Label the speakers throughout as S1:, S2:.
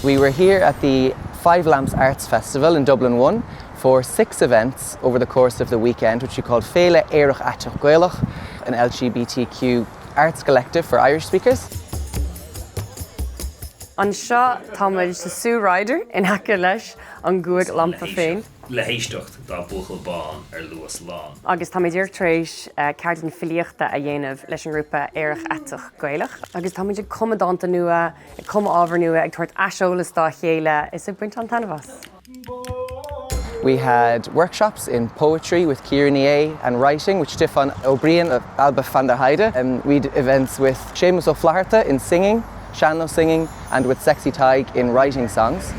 S1: We were here at the Five Lamps Arts Festival in Dublin 1 for 6 events over the course of the weekend, which we called Féile AerachAiteachGaelach, an LGBTQ arts collective for Irish speakers.
S2: An seo táid sa Sue Ryder in aice leis an gúig lampa féin.
S3: Le héisteacht dá buchail bán luas lán.
S2: Agus tá idir tréis ceartan filíochta a dhéanamh leis an grúpa Aerach.Aiteach.Gaelach. Agus tá idir comadánta nua, ábhar nua ag tuairt aiseolalas dá chéile is a buint an tanmhas.
S1: We had workshops in poetry with Kieran A and writing with Stefan O'Brien of Alba van der Heide. We did events with Seamus O'Flaherty in singing, Shannon singing, and with Sexy Tig in writing songs.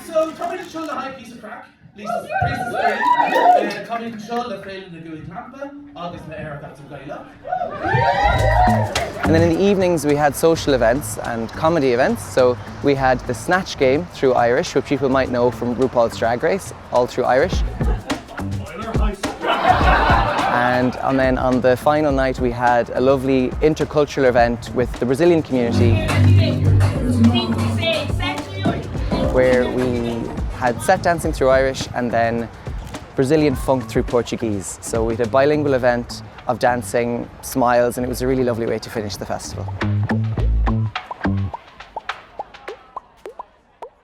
S4: So, coming to show the high piece of crack, Lisa's Féile, coming to show the Féile AerachAiteach August Aerach.Gaelach.
S1: And then in the evenings we had social events and comedy events. So we had the Snatch game through Irish, which people might know from RuPaul's Drag Race, all through Irish. And then on the final night we had a lovely intercultural event with the Brazilian community where we had set dancing through Irish and then Brazilian funk through Portuguese. So we had a bilingual event of dancing, smiles, and it was a really lovely way to finish the festival.